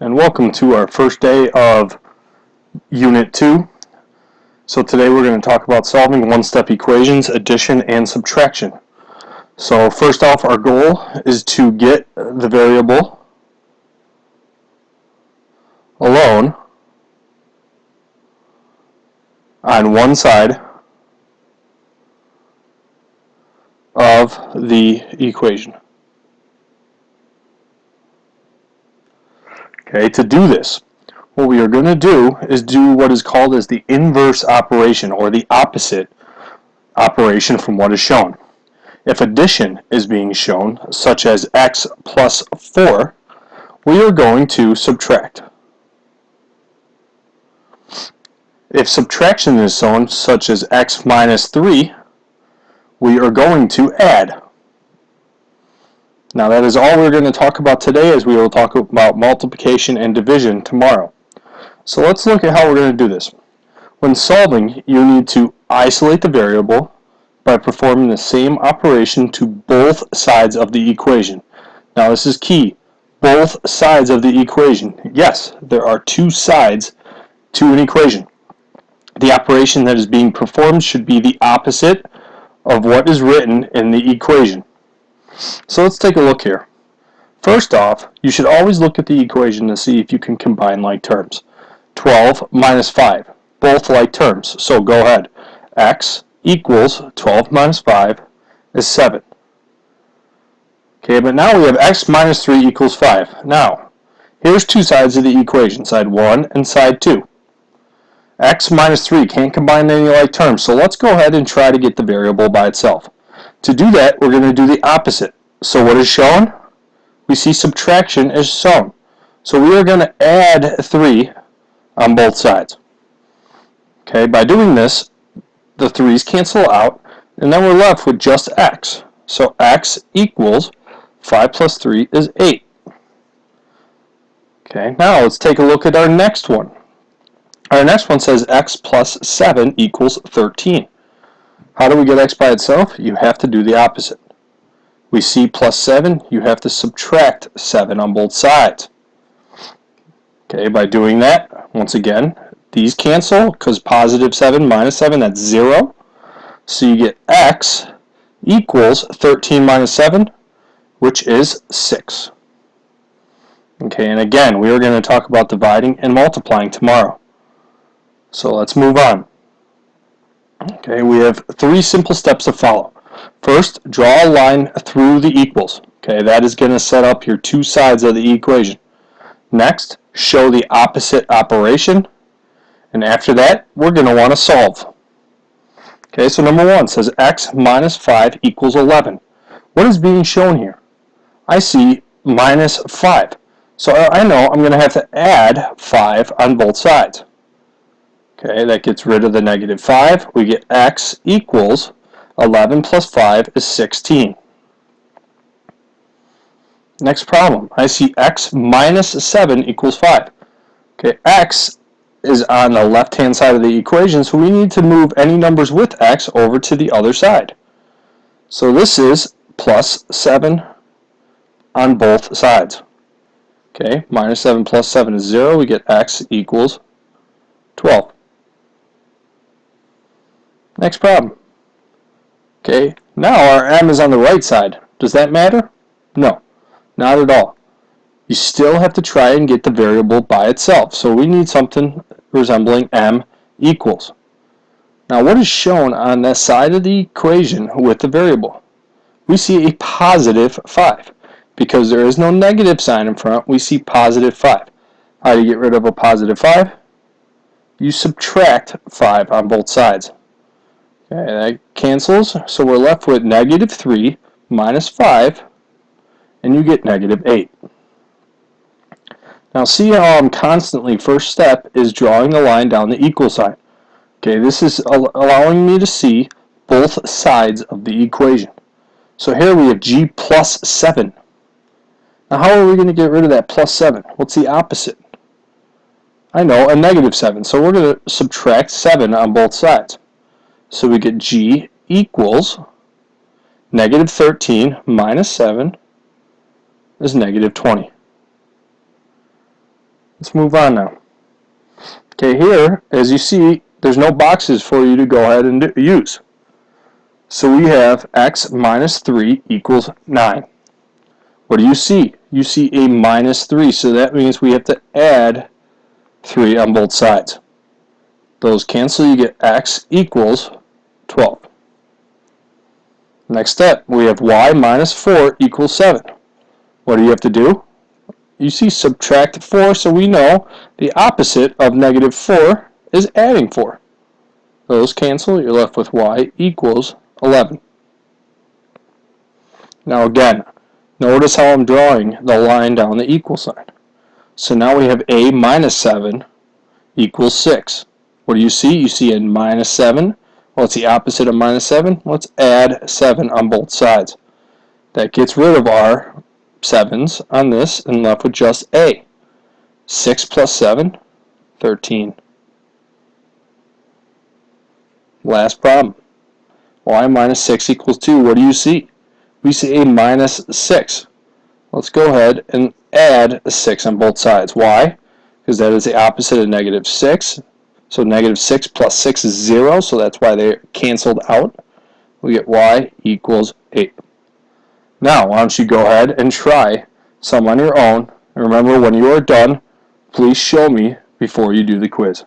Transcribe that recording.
and welcome to our first day of Unit 2. So today we're going to talk about solving one-step equations, addition and subtraction. So first off, our goal is to get the variable alone on one side of the equation. Okay, to do this, what we are going to do is do what is called as the inverse operation, or the opposite operation from what is shown. If addition is being shown, such as x plus 4, we are going to subtract. If subtraction is shown, such as x minus 3, we are going to add. Now that is all we're going to talk about today, as we will talk about multiplication and division tomorrow. So let's look at how we're going to do this. When solving, you need to isolate the variable by performing the same operation to both sides of the equation. Now this is key. Both sides of the equation. Yes, there are two sides to an equation. The operation that is being performed should be the opposite of what is written in the equation. So let's take a look here. First off, you should always look at the equation to see if you can combine like terms. 12 minus 5, both like terms, so go ahead. X equals 12 minus 5 is 7. Okay, but now we have x minus 3 equals 5. Now, here's two sides of the equation, side 1 and side 2. X minus 3 can't combine any like terms, so let's go ahead and try to get the variable by itself. To do that, we're going to do the opposite. So what is shown? We see subtraction is shown. So we are going to add 3 on both sides. Okay, by doing this, the 3's cancel out, and then we're left with just x. So x equals 5 plus 3 is 8. Okay, now let's take a look at our next one. Our next one says x plus 7 equals 13. How do we get x by itself? You have to do the opposite. We see plus 7, you have to subtract 7 on both sides. Okay, by doing that, once again, these cancel, because positive 7 minus 7, that's 0. So you get x equals 13 minus 7, which is 6. Okay, and again, we are going to talk about dividing and multiplying tomorrow. So let's move on. Okay, we have 3 simple steps to follow. First, draw a line through the equals. Okay, that is going to set up your two sides of the equation. Next, show the opposite operation. And after that, we're going to want to solve. Okay, so number 1 says x minus 5 equals 11. What is being shown here? I see minus 5. So I know I'm going to have to add 5 on both sides. Okay, that gets rid of the negative 5. We get x equals 11 plus 5 is 16. Next problem. I see x minus 7 equals 5. Okay, x is on the left-hand side of the equation, so we need to move any numbers with x over to the other side. So this is plus 7 on both sides. Okay, minus 7 plus 7 is 0. We get x equals 12. Next problem. Okay, now our m is on the right side. Does that matter? No, not at all. You still have to try and get the variable by itself. So we need something resembling m equals. Now what is shown on the side of the equation with the variable? We see a positive 5. Because there is no negative sign in front, we see positive 5. How do you get rid of a positive 5? You subtract 5 on both sides. Okay, that cancels, so we're left with negative 3 minus 5, and you get negative 8. Now see how I'm constantly, first step is drawing a line down the equal sign. Okay, this is allowing me to see both sides of the equation. So here we have g plus 7. Now how are we going to get rid of that plus 7? What's the opposite? I know, a negative 7, so we're going to subtract 7 on both sides. So we get g equals negative 13 minus 7 is negative 20. Let's move on now. Okay, here, as you see, there's no boxes for you to go ahead and use. So we have x minus 3 equals 9. What do you see? You see a minus 3, so that means we have to add 3 on both sides. Those cancel, you get x equals 12. Next step, we have y minus 4 equals 7. What do you have to do? You see subtract 4, so we know the opposite of negative 4 is adding 4. Those cancel, you're left with y equals 11. Now again, notice how I'm drawing the line down the equal sign. So now we have a minus 7 equals 6. What do you see? You see a minus 7. Well, it's the opposite of minus 7. Let's add 7 on both sides. That gets rid of our 7s on this and left with just a. 6 plus 7, 13. Last problem. Y minus 6 equals 2. What do you see? We see a minus 6. Let's go ahead and add a 6 on both sides. Why? Because that is the opposite of negative 6. So negative 6 plus 6 is 0, so that's why they're canceled out. We get y equals 8. Now, why don't you go ahead and try some on your own. And remember, when you are done, please show me before you do the quiz.